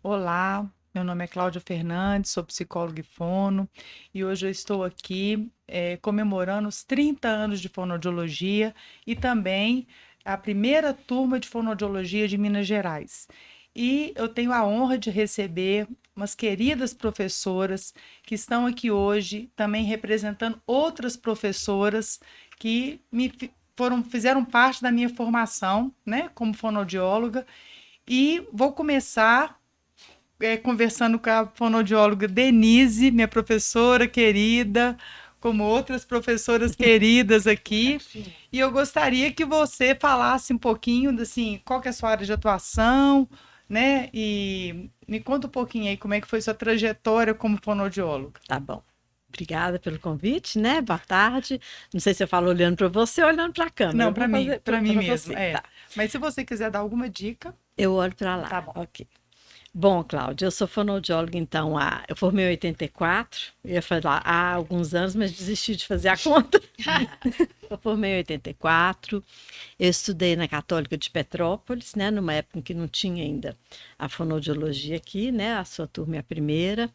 Olá, meu nome é Cláudia Fernandes, sou psicóloga e fono, e hoje eu estou aqui comemorando os 30 anos de fonoaudiologia e também a primeira turma de fonoaudiologia de Minas Gerais. E eu tenho a honra de receber umas queridas professoras que estão aqui hoje, também representando outras professoras que fizeram parte da minha formação, né, como fonoaudióloga. E vou começar conversando com a fonoaudióloga Denise, minha professora querida, como outras professoras queridas aqui. Sim. E eu gostaria que você falasse um pouquinho, assim, qual que é a sua área de atuação, né? E me conta um pouquinho aí como é que foi sua trajetória como fonoaudióloga. Tá bom. Obrigada pelo convite, né? Boa tarde. Não sei se eu falo olhando para você ou olhando para a câmera. Não, Eu vou fazer para mim para mesmo, você, é. tá? Mas se você quiser dar alguma dica, Eu olho para lá. tá bom. Ok. Bom, Cláudia, eu sou fonoaudióloga, então, eu formei em 84, eu ia falar há alguns anos, mas desisti de fazer a conta. Eu formei em 84, eu estudei na Católica de Petrópolis, né, numa época em que não tinha ainda a fonoaudiologia aqui, né, a sua turma é a primeira.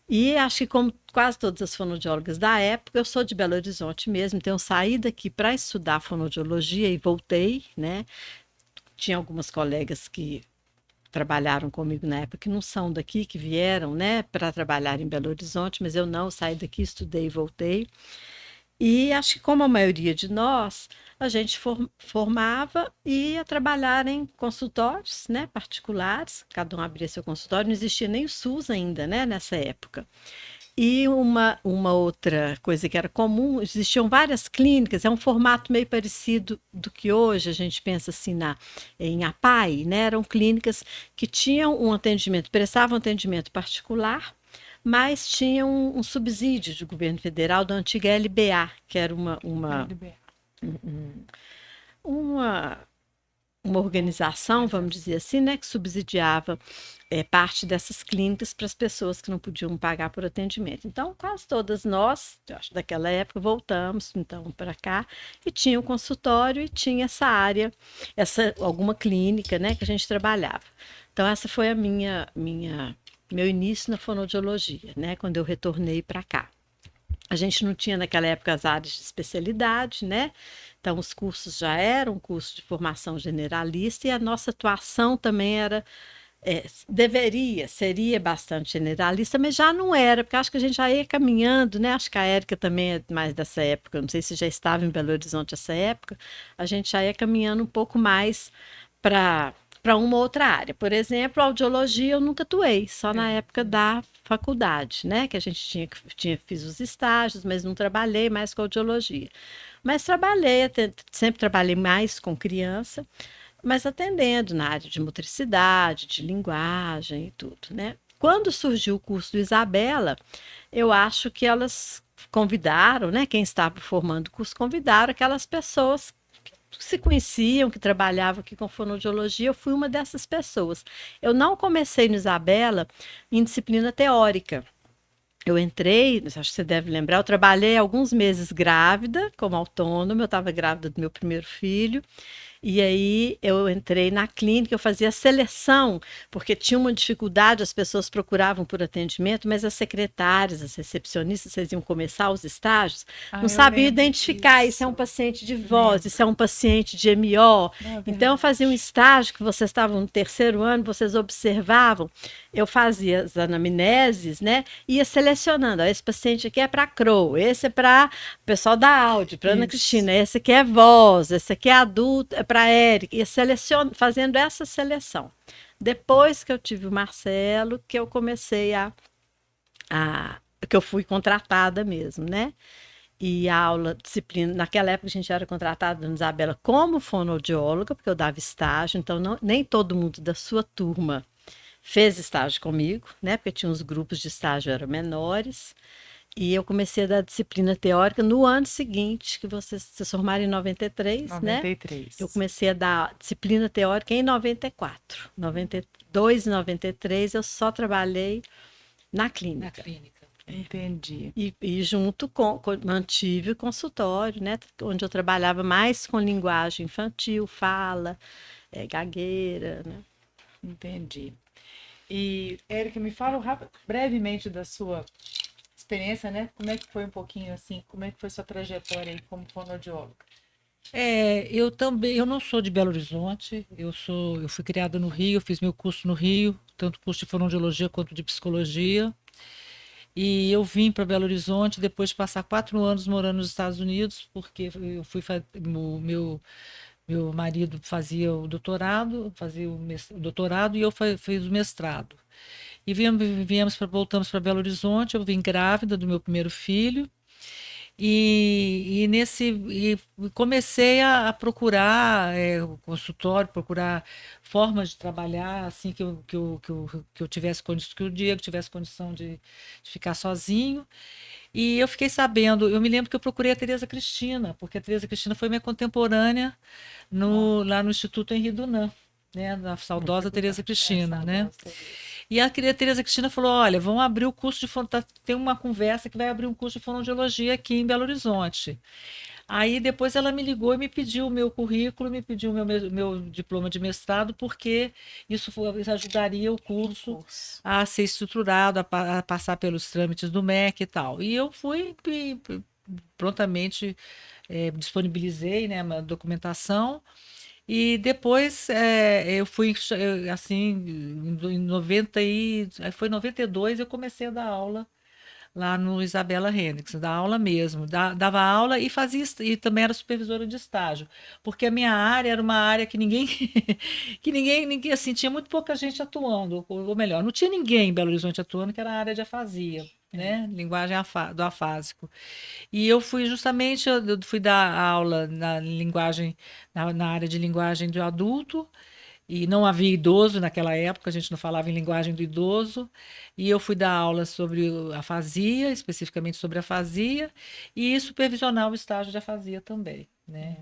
E acho que, como quase todas as fonoaudiólogas da época, eu sou de Belo Horizonte mesmo, então eu saí daqui para estudar fonoaudiologia e voltei, né? Tinha algumas colegas que trabalharam comigo na época que não são daqui, que vieram, né, para trabalhar em Belo Horizonte, mas eu não saí daqui, estudei e voltei. E acho que, como a maioria de nós, a gente formava e ia trabalhar em consultórios, né, particulares, cada um abria seu consultório, não existia nem o SUS ainda, né, nessa época. E uma outra coisa que era comum, existiam várias clínicas, é um formato meio parecido do que hoje a gente pensa assim em APAE, né? Eram clínicas que tinham um atendimento, prestavam atendimento particular, mas tinham um subsídio do governo federal da antiga LBA, que era uma uma organização, vamos dizer assim, né, que subsidiava parte dessas clínicas para as pessoas que não podiam pagar por atendimento. Então, quase todas nós, eu acho, daquela época, voltamos então para cá e tinha o um consultório e tinha essa área, alguma clínica, né, que a gente trabalhava. Então, essa foi a meu início na fonoaudiologia, né, quando eu retornei para cá. A gente não tinha naquela época as áreas de especialidade, né? Então, os cursos já eram cursos de formação generalista e a nossa atuação também seria bastante generalista, mas já não era, porque acho que a gente já ia caminhando, né? Acho que a Érica também é mais dessa época, não sei se já estava em Belo Horizonte essa época, a gente já ia caminhando um pouco mais para uma outra área. Por exemplo, a audiologia eu nunca atuei, só na É. época da faculdade, né? Que a gente fiz os estágios, mas não trabalhei mais com audiologia. Mas sempre trabalhei mais com criança, mas atendendo na área de motricidade, de linguagem e tudo, né? Quando surgiu o curso do Isabela, eu acho que elas convidaram, né? Quem estava formando o curso convidaram aquelas pessoas que se conheciam, que trabalhavam aqui com fonoaudiologia. Eu fui uma dessas pessoas. Eu não comecei no Isabela em disciplina teórica. Eu entrei, acho que você deve lembrar, eu trabalhei alguns meses grávida, como autônoma, eu estava grávida do meu primeiro filho, e aí eu entrei na clínica, eu fazia seleção, porque tinha uma dificuldade, as pessoas procuravam por atendimento, mas as secretárias, as recepcionistas, vocês iam começar os estágios, não Ah, eu sabiam lembro identificar, isso é um disso. paciente de voz, isso Lembro. é um paciente de MO. Não, é Então eu fazia um verdade. estágio que vocês estavam no terceiro ano, vocês observavam, eu fazia as anamneses, né? Ia selecionando, ó, esse paciente aqui é para CRO, esse é para o pessoal da áudio, para Ana Isso. Cristina, esse aqui é voz, esse aqui é adulto, é para Érica, ia fazendo essa seleção. Depois que eu tive o Marcelo, que eu comecei que eu fui contratada mesmo, né? E a aula, disciplina, naquela época a gente era contratada na Isabela como fonoaudióloga, porque eu dava estágio, então nem todo mundo da sua turma fez estágio comigo, né? Porque tinha uns grupos de estágio eram menores. E eu comecei a dar disciplina teórica no ano seguinte, que vocês se formaram em 93, né? Eu 93. comecei a dar disciplina teórica em 94. 92 e 93 eu só trabalhei na Na clínica. clínica. Entendi. E junto mantive o consultório, né? Onde eu trabalhava mais com linguagem infantil, fala, gagueira, né? Entendi. E, Érica, me fala brevemente da sua experiência, né? Como é que foi um pouquinho assim, como é que foi sua trajetória aí como fonoaudióloga? Eu também, eu não sou de Belo Horizonte, eu fui criada no Rio, fiz meu curso no Rio, tanto curso de fonoaudiologia quanto de psicologia. E eu vim para Belo Horizonte depois de passar 4 anos morando nos Estados Unidos, porque meu marido fazia o doutorado, o doutorado e eu fiz o mestrado. E voltamos para Belo Horizonte, eu vim grávida do meu primeiro filho. E comecei a procurar o consultório, procurar formas de trabalhar assim que eu tivesse condição, que o Diego tivesse condição de ficar sozinho. E eu fiquei sabendo, eu me lembro que eu procurei a Tereza Cristina, porque a Tereza Cristina foi minha contemporânea lá no Instituto Henri Dunant, né, na saudosa Tereza Cristina, né? E a Tereza Cristina falou: olha, vão abrir o curso de tem uma conversa que vai abrir um curso de fonoaudiologia aqui em Belo Horizonte. Aí depois ela me ligou e me pediu o meu currículo, me pediu o meu diploma de mestrado, porque isso ajudaria o curso a ser estruturado, a passar pelos trâmites do MEC e tal. E eu fui e prontamente disponibilizei, né, uma documentação. E depois eu fui, assim, em 90 aí foi em 92 eu comecei a dar aula lá no Isabela Hendricks, dar aula mesmo, dava aula e e também era supervisora de estágio, porque a minha área era uma área que ninguém, ninguém, assim, tinha muito pouca gente atuando, ou melhor, não tinha ninguém em Belo Horizonte atuando, que era a área de afasia, né, linguagem do afásico. E eu fui justamente, eu fui dar aula na linguagem, na área de linguagem do adulto, e não havia idoso naquela época, a gente não falava em linguagem do idoso, e eu fui dar aula sobre a afasia, especificamente sobre a afasia, e supervisionar o estágio de afasia também, né?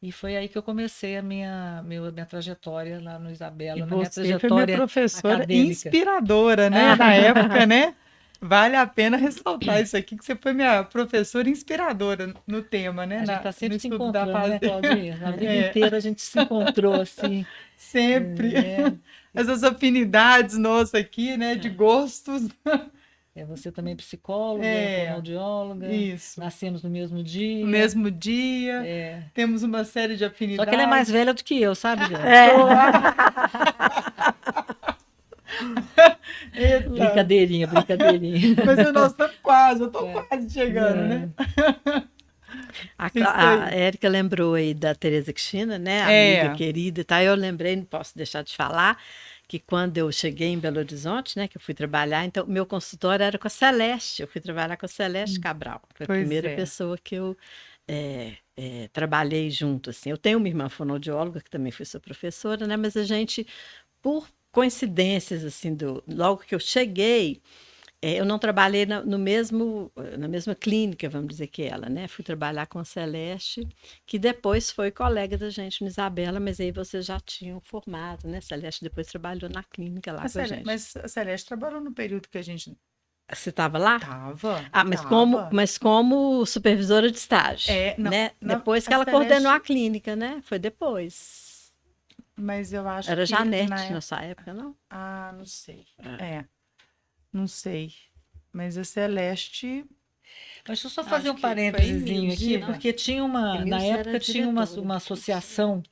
E foi aí que eu comecei minha trajetória lá no E Isabela, na minha você foi minha trajetória professora acadêmica. inspiradora, né? Na época, né? Vale a pena ressaltar isso aqui, que você foi minha professora inspiradora no tema, né? A gente está No sempre se estudo da encontrando, né, fase. Claudinha? A vida inteira a gente se encontrou assim. Sempre. É, Essas afinidades nossas aqui, né? De gostos. você também é psicóloga, É, fonoaudióloga, isso. nascemos no mesmo No dia. mesmo dia, temos uma série de Só que ela é mais afinidades. velha do que eu, sabe, gente? Eita, Brincadeirinha, brincadeirinha. mas nós estamos quase, eu estou quase chegando, né? Isso A aí. Érica lembrou aí da Tereza Cristina, né? Amiga É, querida e tal. Eu lembrei, não posso deixar de falar, que quando eu cheguei em Belo Horizonte, né? Que eu fui trabalhar, então meu consultório era com a Celeste. Eu fui trabalhar com a Celeste Cabral. Foi a pois primeira é. pessoa que eu trabalhei junto, assim. Eu tenho uma irmã fonoaudióloga, que também foi sua professora, né? Mas a gente, por coincidências, assim, logo que eu cheguei, eu não trabalhei na mesma clínica, vamos dizer que ela, né? Fui trabalhar com a Celeste, que depois foi colega da gente no Isabela, mas aí vocês já tinham formado, né? Celeste depois trabalhou na clínica lá com a gente. Mas a Celeste trabalhou no período que a gente Você estava lá? tava, Ah, tava. mas como supervisora de estágio, Não, né? Depois a que ela coordenou a Celeste, clínica, né? Foi depois. mas eu acho Era que na Janete época, nessa época, não? não sei. Não sei. Mas a Celeste, Mas deixa eu só fazer acho um que foi em parênteses aqui, Milgia. porque tinha na Emilce era época tinha uma diretora. associação,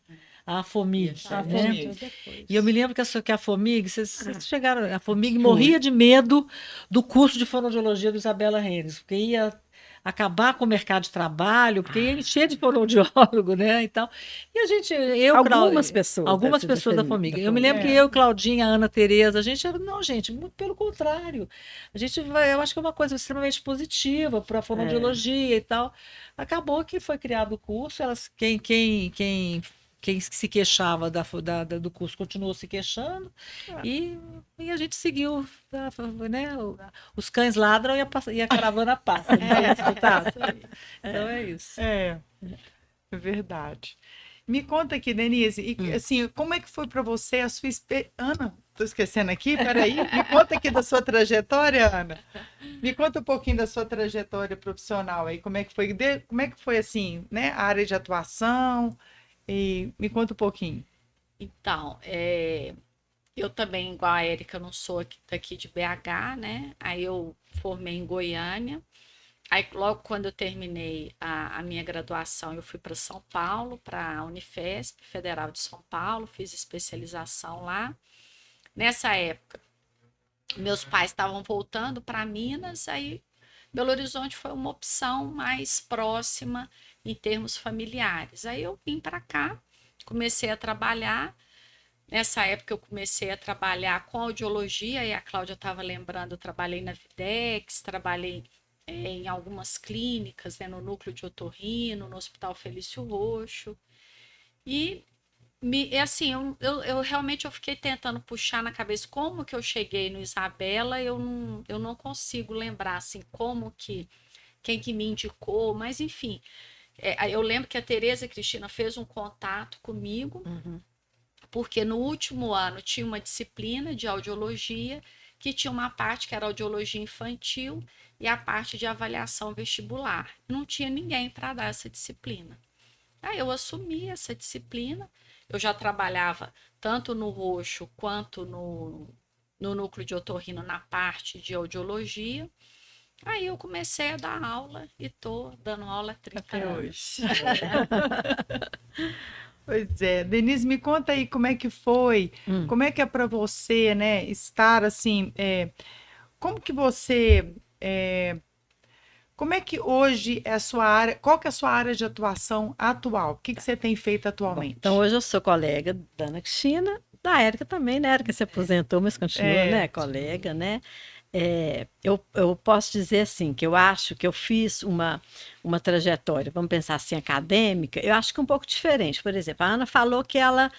a AFOMIG, A né? FOMIG. E eu me lembro que a FOMIG, vocês chegaram, a FOMIG Foi. morria de medo do curso de fonoaudiologia do Isabela Reis, porque ia acabar com o mercado de trabalho, porque ia encher de fonoaudiólogo, né, e tal. E a gente, Algumas pessoas algumas dessa da pessoas da família. FOMIG. Eu me lembro que eu, Claudinha, a Ana Tereza, a gente era, não, gente, muito pelo contrário. Eu acho que é uma coisa extremamente positiva para a fonoaudiologia e tal. Acabou que foi criado o curso, quem se queixava do curso continuou se queixando e a gente seguiu, né? Os cães ladram e a caravana passa. Não tem escutado? Então é isso. É verdade. Me conta aqui, Denise, e, assim, como é que foi para você a sua Ana, tô esquecendo aqui, peraí. Me conta aqui da sua trajetória, Ana. Me conta um pouquinho da sua trajetória profissional aí, como é que foi, assim, né, a área de atuação, e me conta um pouquinho. Então, Eu também, igual a Érica, eu não sou daqui de BH, né? Aí eu formei em Goiânia. Aí logo quando eu terminei a minha graduação, eu fui para São Paulo, para a Unifesp, Federal de São Paulo, fiz especialização lá. Nessa época, meus pais estavam voltando para Minas, aí Belo Horizonte foi uma opção mais próxima em termos familiares. Aí eu vim para cá, comecei a trabalhar. Nessa época eu comecei a trabalhar com audiologia, e a Cláudia estava lembrando, eu trabalhei na Videx, trabalhei em algumas clínicas, né, no núcleo de otorrino, no Hospital Felício Roxo. E assim, eu realmente eu fiquei tentando puxar na cabeça como que eu cheguei no Isabela, eu não consigo lembrar assim como que quem que me indicou, mas enfim, eu lembro que a Tereza Cristina fez um contato comigo, porque no último ano tinha uma disciplina de audiologia que tinha uma parte que era audiologia infantil e a parte de avaliação vestibular. Não tinha ninguém para dar essa disciplina. Aí eu assumi essa disciplina. Eu já trabalhava tanto no Roxo quanto no núcleo de otorrino na parte de audiologia. Aí eu comecei a dar aula e estou dando aula há 30 Até anos. hoje. Pois é, Denise, me conta aí como é que foi, Hum. como é que é para você, né, estar assim, como que você, como é que hoje é a sua área, qual que é a sua área de atuação atual? O que que você tem feito Bom, então atualmente? hoje eu sou colega da Ana Cristina, da Érica também, né? A Érica se aposentou, mas continua, né? É, Colega, né? Eu posso dizer assim, que eu acho que eu fiz uma trajetória, vamos pensar assim, acadêmica, eu acho que um pouco diferente. Por exemplo, a Ana falou que ela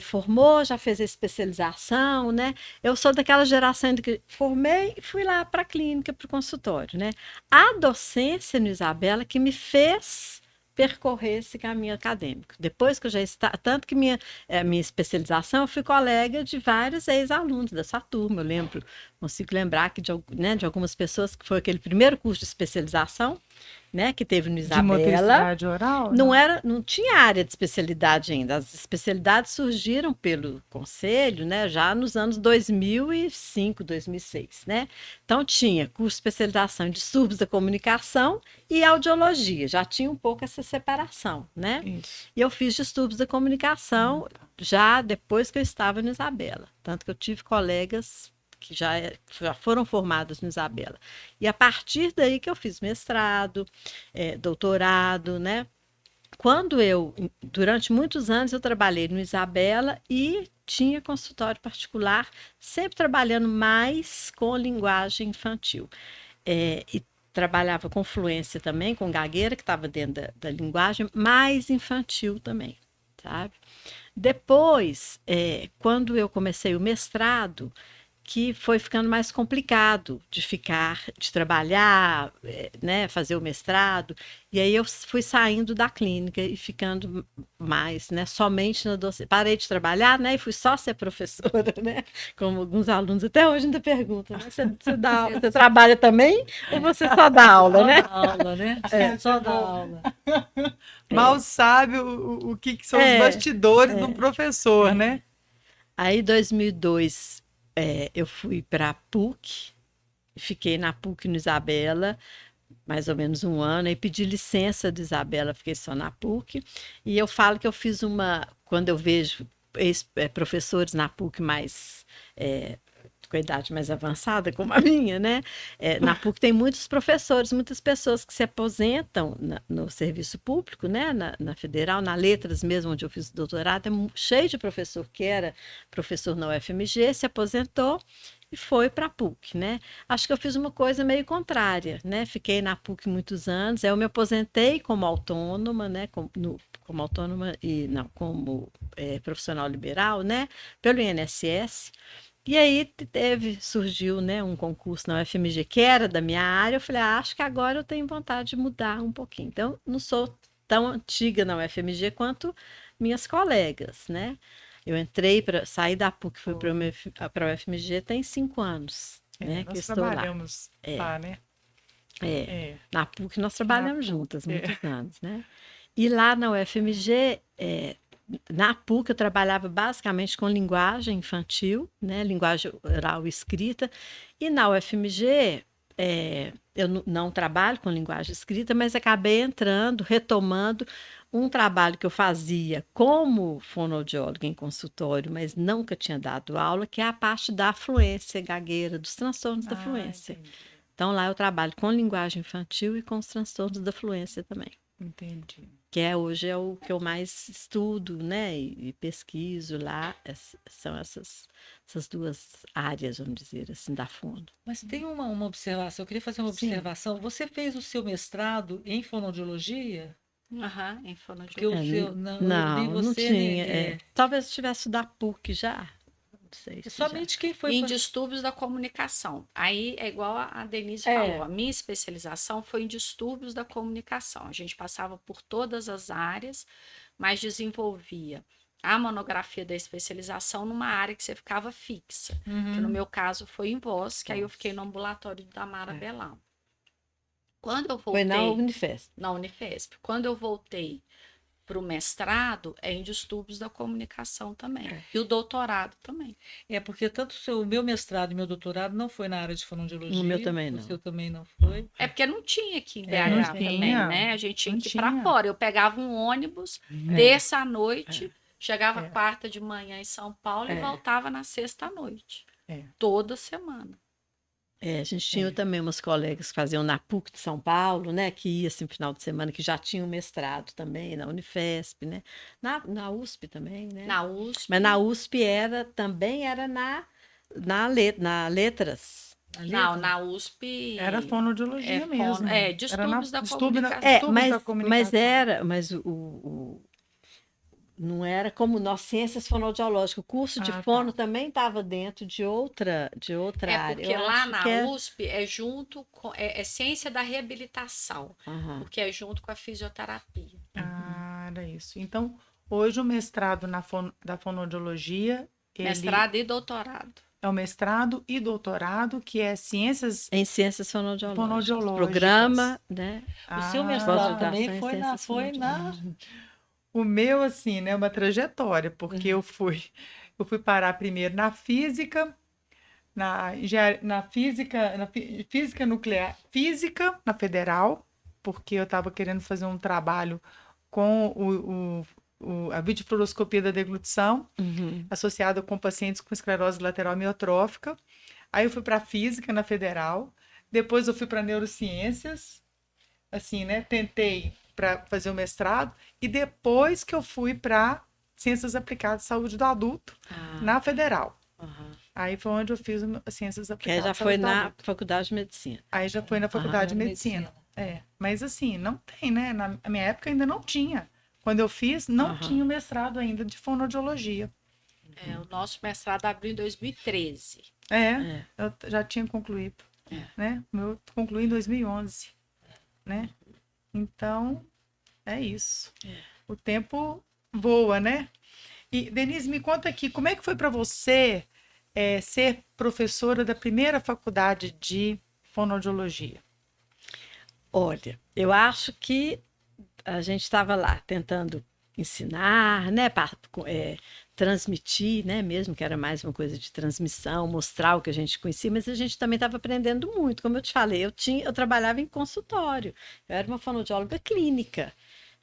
formou, já fez a especialização, né? Eu sou daquela geração de que formei e fui lá para a clínica, para o consultório, né? A docência no Isabela que me fez percorrer esse caminho acadêmico. Depois que eu já estava, tanto que minha especialização, eu fui colega de vários ex-alunos da sua turma, eu lembro, consigo lembrar que né, de algumas pessoas que foi aquele primeiro curso de especialização, né, que teve no de Isabela, motricidade oral? não Não. era, não tinha área de especialidade ainda. As especialidades surgiram pelo conselho, né, já nos anos 2005, 2006, né? Então tinha curso de especialização em distúrbios da comunicação e audiologia. Já tinha um pouco essa separação, né? Isso. E eu fiz distúrbios da comunicação já depois que eu estava no Isabela. Tanto que eu tive colegas que já foram formados no Isabela. E a partir daí que eu fiz mestrado, doutorado, né? Durante muitos anos, eu trabalhei no Isabela e tinha consultório particular, sempre trabalhando mais com linguagem infantil. E trabalhava com fluência também, com gagueira, que estava dentro da linguagem, mais infantil também, sabe? Depois, quando eu comecei o mestrado, que foi ficando mais complicado de trabalhar, né, fazer o mestrado. E aí eu fui saindo da clínica e ficando mais, né, somente na docência. Parei de trabalhar, né, e fui só ser professora, né, como alguns alunos até hoje ainda perguntam, né, você trabalha também ou você só dá aula, Só né? da aula, né? Só da aula. Mal sabe o que que são os É, bastidores do professor, né? Aí, em 2002, eu fui para a PUC, fiquei na PUC no Isabela, mais ou menos um ano, aí pedi licença do Isabela, fiquei só na PUC, e eu falo que eu fiz quando eu vejo professores na PUC mais, com a idade mais avançada, como a minha, né? Na PUC tem muitos professores, muitas pessoas que se aposentam no serviço público, né? Na Federal, na Letras mesmo, onde eu fiz o doutorado, cheio de professor que era professor na UFMG, se aposentou e foi para a PUC, né? Acho que eu fiz uma coisa meio contrária, né? Fiquei na PUC muitos anos, aí eu me aposentei como autônoma, né? Como autônoma e não, como profissional liberal, né? Pelo INSS. E aí surgiu, né, um concurso na UFMG que era da minha área. Eu falei, acho que agora eu tenho vontade de mudar um pouquinho. Então, não sou tão antiga na UFMG quanto minhas colegas, né? Eu entrei para sair da PUC, fui para a UFMG tem 5 anos, né, que eu Nós estou lá. trabalhamos lá, né? É, Na PUC nós na trabalhamos PUC. juntas muitos anos, né? E lá na UFMG, Na PUC eu trabalhava basicamente com linguagem infantil, né? Linguagem oral e escrita. E na UFMG, eu não trabalho com linguagem escrita, mas acabei entrando, retomando um trabalho que eu fazia como fonoaudióloga em consultório, mas nunca tinha dado aula, que é a parte da fluência gagueira, dos transtornos da fluência. Entendi. Então, lá eu trabalho com linguagem infantil e com os transtornos da fluência também. Entendi. Que hoje é o que eu mais estudo, né? E pesquiso lá. São essas duas áreas, vamos dizer assim, da fono. Mas tem uma observação, eu queria fazer uma Sim. observação. Você fez o seu mestrado em fonoaudiologia? Aham, em Porque o fonoaudiologia. seu, não, eu Não, vi não você, tinha. né, Talvez eu tivesse da PUC já. Não sei se já. somente quem foi Em pra- distúrbios da comunicação. Aí é igual a Denise É. falou, a minha especialização foi em distúrbios da comunicação. A gente passava por todas as áreas, mas desenvolvia a monografia da especialização numa área que você ficava fixa. Que no meu caso foi em voz, que aí eu fiquei no ambulatório da Mara Belão. Quando eu Foi voltei na Unifesp. na Unifesp, quando eu voltei para o mestrado, é em distúrbios da comunicação também. E o doutorado também. É, porque tanto o meu mestrado e meu doutorado não foi na área de fonoaudiologia. O meu também O não. seu também não foi. É porque não tinha aqui em É, BH não também, tinha. né? A gente tinha Não que ir para tinha. fora. Eu pegava um ônibus, terça à noite, chegava quarta de manhã em São Paulo e voltava na sexta à noite. É. Toda semana. A gente tinha também umas colegas que faziam na PUC de São Paulo, né? Que ia assim, final de semana, que já tinham mestrado também, na Unifesp, né? Na USP também, né? Na USP. Mas na USP também era na letras. Não, na USP. Era fonoaudiologia mesmo. distúrbios da distúrbio comunicação. distúrbios da comunicação. Mas não era como nós, ciências fonoaudiológicas. O curso de fono também estava dentro de outra área. Porque Eu lá acho na que USP é junto com. É ciência da reabilitação. Aham. Porque é junto com a fisioterapia. Era isso. Então, hoje o mestrado da fonoaudiologia, ele Mestrado e doutorado. é o mestrado e doutorado, que é ciências Em ciências fonoaudiológicas. fonoaudiológicas. Programa, né? O seu Ah, mestrado também Pós-graduação em foi ciências foi na... O meu, assim, né, uma trajetória, porque eu fui parar primeiro na física, física nuclear, física na Federal, porque eu estava querendo fazer um trabalho com a videofluoroscopia da deglutição, associada com pacientes com esclerose lateral amiotrófica. Aí eu fui para física na Federal, depois eu fui para neurociências, assim, né? Tentei para fazer o mestrado e depois que eu fui para ciências aplicadas à saúde do adulto na Federal. Aí foi onde eu fiz ciências Que aplicadas aí já à foi saúde do na adulto. faculdade de medicina. Aí já foi na faculdade de medicina. Mas assim, não tem, né? Na minha época ainda não tinha. Quando eu fiz, não tinha o mestrado ainda de fonoaudiologia. O nosso mestrado abriu em 2013. Eu já tinha concluído, né? O meu concluí em 2011, né? Então, é isso. O tempo voa, né? E, Denise, me conta aqui, como é que foi para você ser professora da primeira faculdade de fonoaudiologia? Olha, eu acho que a gente estava lá tentando ensinar, né, transmitir, né, mesmo que era mais uma coisa de transmissão, mostrar o que a gente conhecia, mas a gente também estava aprendendo muito. Como eu te falei, eu trabalhava em consultório, eu era uma fonoaudióloga clínica,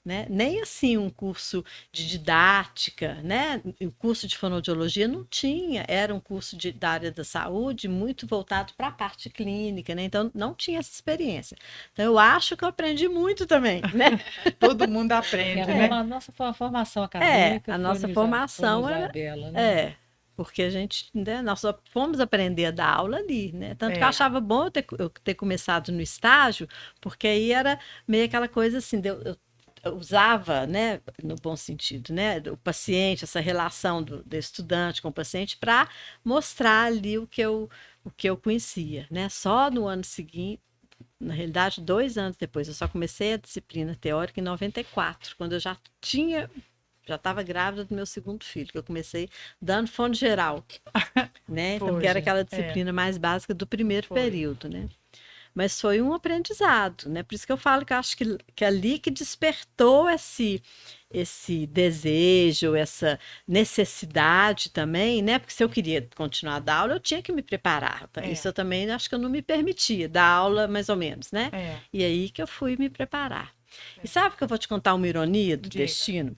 né? Nem assim um curso de didática, né? O curso de fonoaudiologia não tinha, era um curso da área da saúde muito voltado para a parte clínica, né? Então não tinha essa experiência. Então eu acho que eu aprendi muito também, né? Todo mundo aprende, né? A nossa formação acadêmica a foi noisa no formação foi no era Isabela, né? porque a gente, né, nós só fomos aprender a dar aula ali, né? Tanto que eu achava bom eu ter começado no estágio, porque aí era meio aquela coisa assim, eu usava, né, no bom sentido, né, o paciente, essa relação do estudante com o paciente para mostrar ali o que eu conhecia, né? Só no ano seguinte, na realidade, 2 anos depois, eu só comecei a disciplina teórica em 94, quando eu já estava grávida do meu segundo filho, que eu comecei dando fono geral, né? Então, que era aquela disciplina mais básica do primeiro período, né? mas foi um aprendizado, né? Por isso que eu falo que eu acho que ali que despertou esse desejo, essa necessidade também, né? Porque se eu queria continuar a dar aula, eu tinha que me preparar. Isso eu também acho que eu não me permitia, dar aula mais ou menos, né? E aí que eu fui me preparar. E sabe que eu vou te contar uma ironia do destino?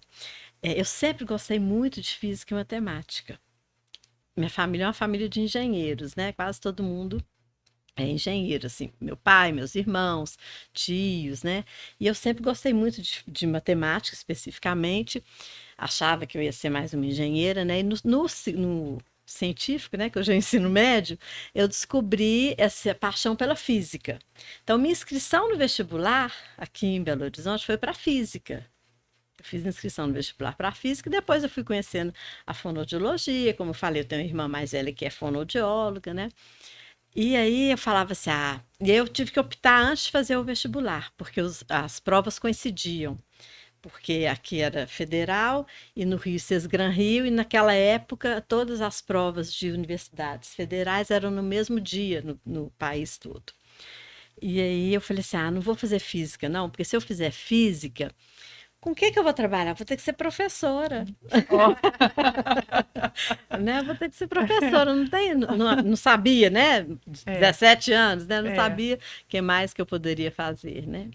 Eu sempre gostei muito de física e matemática. Minha família é uma família de engenheiros, né? Quase todo mundo é engenheiro, assim, meu pai, meus irmãos, tios, né? E eu sempre gostei muito de matemática, especificamente. Achava que eu ia ser mais uma engenheira, né? E no científico, né, que eu já ensino médio, eu descobri essa paixão pela física. Então, minha inscrição no vestibular, aqui em Belo Horizonte, foi para física. Eu fiz inscrição no vestibular para física e depois eu fui conhecendo a fonoaudiologia. Como eu falei, eu tenho uma irmã mais velha que é fonoaudióloga, né? E aí eu falava assim, e eu tive que optar antes de fazer o vestibular, porque as provas coincidiam. Porque aqui era federal e no Rio Sesgran Rio, e naquela época todas as provas de universidades federais eram no mesmo dia no país todo. E aí eu falei assim, não vou fazer física não, porque se eu fizer física, com o que eu vou trabalhar? Vou ter que ser professora. Né? Vou ter que ser professora. Não sabia, né? 17 anos, né? Não sabia o que mais que eu poderia fazer, né?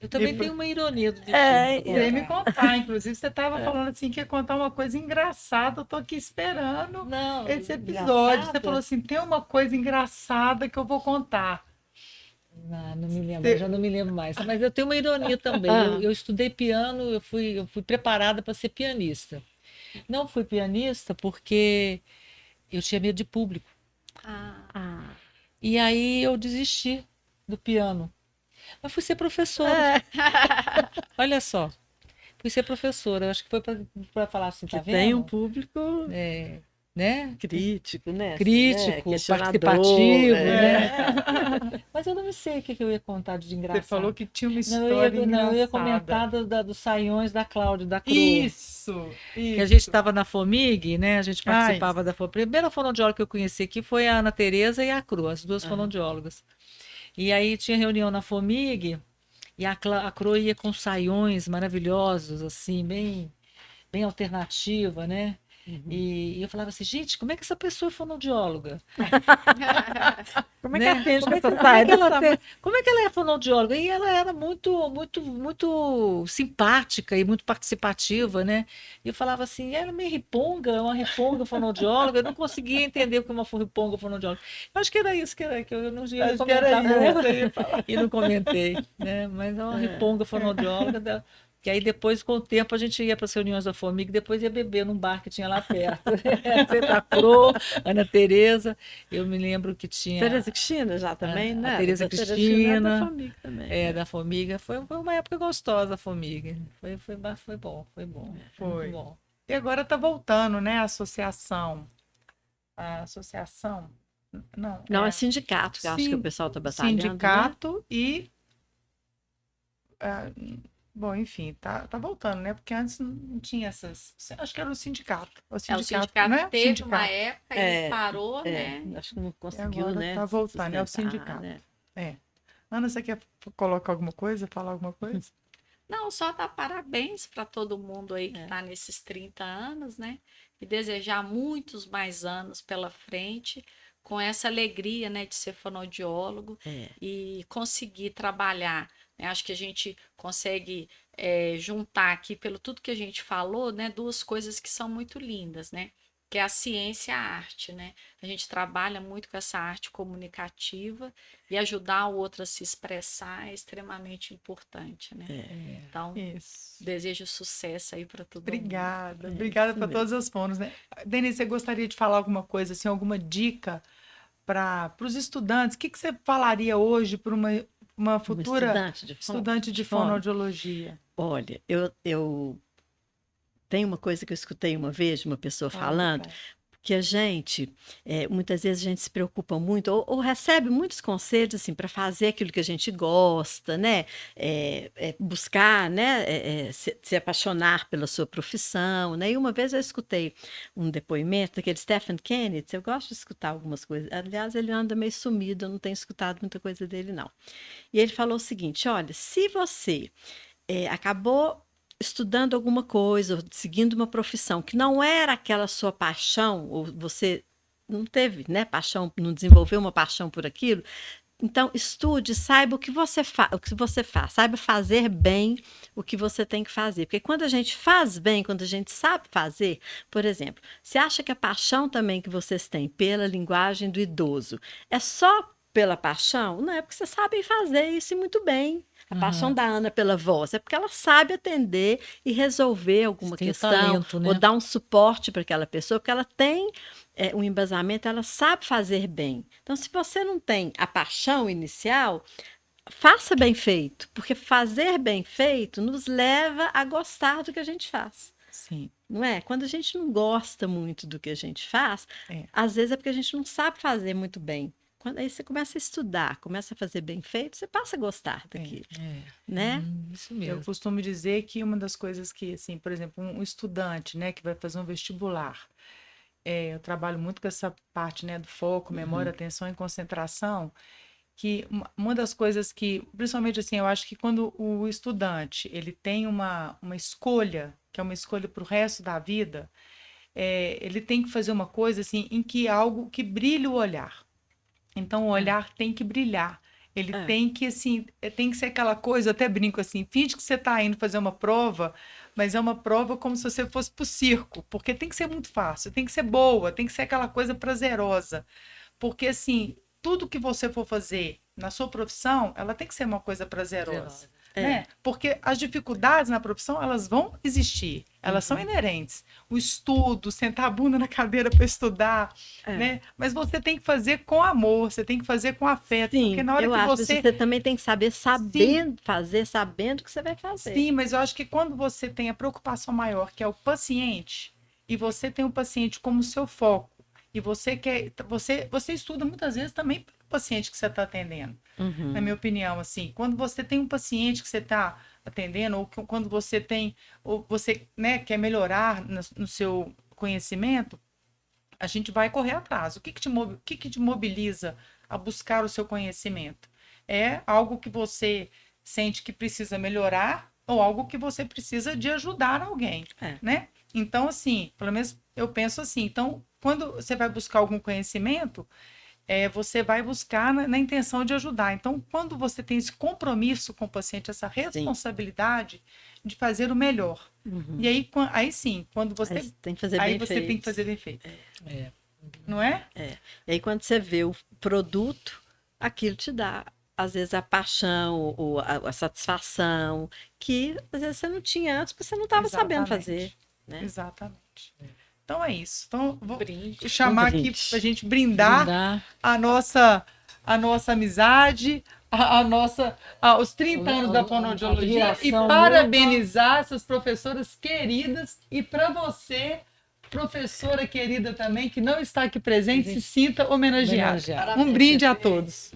Eu também tenho uma ironia do destino. Você me contar, inclusive, você estava falando assim que ia contar uma coisa engraçada. Eu tô aqui esperando esse episódio. Engraçada? Você falou assim: tem uma coisa engraçada que eu vou contar. Não me lembro, já não me lembro mais. Mas eu tenho uma ironia também. Eu estudei piano, eu fui preparada para ser pianista. Não fui pianista porque eu tinha medo de público. E aí eu desisti do piano. Mas fui ser professora. Olha só. Fui ser professora. Acho que foi para falar assim, tá vendo? Tem um público né? Crítico, né? Crítico, participativo, né? Mas eu não sei o que eu ia contar de engraçado. Você falou que tinha uma história engraçada. Eu ia comentar dos saiões da Cláudia, da Cru. Isso. Que a gente estava na FOMIG, né? A gente participava da FOMIG. A primeira fonoaudióloga que eu conheci aqui foi a Ana Tereza e a Cru, as duas fonoaudiólogas. E aí tinha reunião na FOMIG e a Cru ia com saiões maravilhosos, assim, bem alternativa, né? E eu falava assim, gente, como é que essa pessoa é fonoaudióloga? Como é que ela tem como é que ela é fonoaudióloga? E ela era muito simpática e muito participativa, né? E eu falava assim, ela é meio riponga, uma riponga fonoaudióloga. Eu não conseguia entender o que é uma riponga fonoaudióloga. Eu acho que era isso que eu não ia comentar e não comentei, né? Mas é uma riponga fonoaudióloga. Que aí depois, com o tempo, a gente ia para as reuniões da FOMIG, depois ia beber num bar que tinha lá perto. Santa Cruz, Ana Tereza, eu me lembro que tinha... Tereza Cristina já também, né? A Tereza Cristina, da FOMIG também. Da FOMIG. Foi uma época gostosa a FOMIG. Foi bom. Foi. Bom. E agora está voltando, né, a associação. A associação... Não, é sindicato, que eu acho que o pessoal está batalhando. Sindicato, né? E... Bom, enfim, tá voltando, né? Porque antes não tinha essas... Acho que era o sindicato. O sindicato né? Teve uma época e parou, né? Acho que não conseguiu, agora né? Tá voltando, é o sindicato. Né? Ana, você quer colocar alguma coisa, falar alguma coisa? Não, só dar parabéns para todo mundo aí que está nesses 30 anos, né? E desejar muitos mais anos pela frente, com essa alegria, né, de ser fonoaudiólogo e conseguir trabalhar. Acho que a gente consegue juntar aqui, pelo tudo que a gente falou, né, duas coisas que são muito lindas, né? Que é a ciência e a arte, né? A gente trabalha muito com essa arte comunicativa e ajudar o outro a se expressar é extremamente importante, né? Então, desejo sucesso aí para todo Obrigada. mundo. Obrigada para todas as fonos, né? Denise, você gostaria de falar alguma coisa, assim, alguma dica para os estudantes? O que você falaria hoje para uma futura estudante de fonoaudiologia? Olha, eu tem uma coisa que eu escutei uma vez de uma pessoa falando, que a gente, muitas vezes a gente se preocupa muito, ou recebe muitos conselhos, assim, para fazer aquilo que a gente gosta, né? Buscar, né? Se apaixonar pela sua profissão, né? E uma vez eu escutei um depoimento daquele Stephen Kennedy, eu gosto de escutar algumas coisas, aliás, ele anda meio sumido, eu não tenho escutado muita coisa dele, não. E ele falou o seguinte, olha, se você acabou estudando alguma coisa, ou seguindo uma profissão que não era aquela sua paixão, ou você não teve, né, paixão, não desenvolveu uma paixão por aquilo, então estude, saiba o que você faz, saiba fazer bem o que você tem que fazer. Porque quando a gente faz bem, quando a gente sabe fazer, por exemplo, você acha que a paixão também que vocês têm pela linguagem do idoso é só pela paixão? Não, é porque vocês sabem fazer isso muito bem. A paixão da Ana pela voz é porque ela sabe atender e resolver alguma Tem questão, talento, né? ou dar um suporte para aquela pessoa, porque ela tem um embasamento, ela sabe fazer bem. Então, se você não tem a paixão inicial, faça bem feito, porque fazer bem feito nos leva a gostar do que a gente faz. Sim. Não é? Quando a gente não gosta muito do que a gente faz, às vezes é porque a gente não sabe fazer muito bem. Quando aí você começa a estudar, começa a fazer bem feito, você passa a gostar daquilo, né? Isso mesmo. Eu costumo dizer que uma das coisas que, assim, por exemplo, um estudante, né, que vai fazer um vestibular, eu trabalho muito com essa parte, né, do foco, memória, atenção e concentração, que uma das coisas que, principalmente assim, eu acho que quando o estudante, ele tem uma escolha, que é uma escolha para o resto da vida, ele tem que fazer uma coisa, assim, em que algo que brilhe o olhar. Então, o olhar tem que brilhar. Ele tem que, assim, tem que ser aquela coisa, eu até brinco assim, finge que você está indo fazer uma prova, mas é uma prova como se você fosse para o circo, porque tem que ser muito fácil, tem que ser boa, tem que ser aquela coisa prazerosa. Porque, assim, tudo que você for fazer na sua profissão, ela tem que ser uma coisa prazerosa. Né? Porque as dificuldades na profissão, elas vão existir, elas são inerentes. O estudo, sentar a bunda na cadeira para estudar, né? Mas você tem que fazer com amor, você tem que fazer com afeto. Sim, porque na hora eu que acho que você também tem que saber sabendo fazer, sabendo o que você vai fazer. Sim, mas eu acho que quando você tem a preocupação maior, que é o paciente, e você tem o paciente como seu foco, e você estuda muitas vezes também para o paciente que você está atendendo. Na minha opinião, assim, quando você tem um paciente que você está atendendo, ou quando você tem, ou você, né, quer melhorar no seu conhecimento, a gente vai correr atrás. O que te mobiliza a buscar o seu conhecimento? É algo que você sente que precisa melhorar ou algo que você precisa de ajudar alguém, né? Então, assim, pelo menos eu penso assim. Então, quando você vai buscar algum conhecimento, você vai buscar na intenção de ajudar. Então, quando você tem esse compromisso com o paciente, essa responsabilidade de fazer o melhor. E aí sim, quando você tem que fazer bem você feito. tem que fazer bem feito. Não é? E aí, quando você vê o produto, aquilo te dá, às vezes, a paixão, ou a satisfação, que às vezes você não tinha antes, porque você não estava sabendo fazer. Né? Exatamente. Então é isso. Então, vou Brinde. chamar aqui para a gente brindar a nossa amizade, os 30 anos da fonoaudiologia e parabenizar essas professoras queridas. E para você, professora querida também, que não está aqui presente, se sinta homenageada. Um brinde a todos.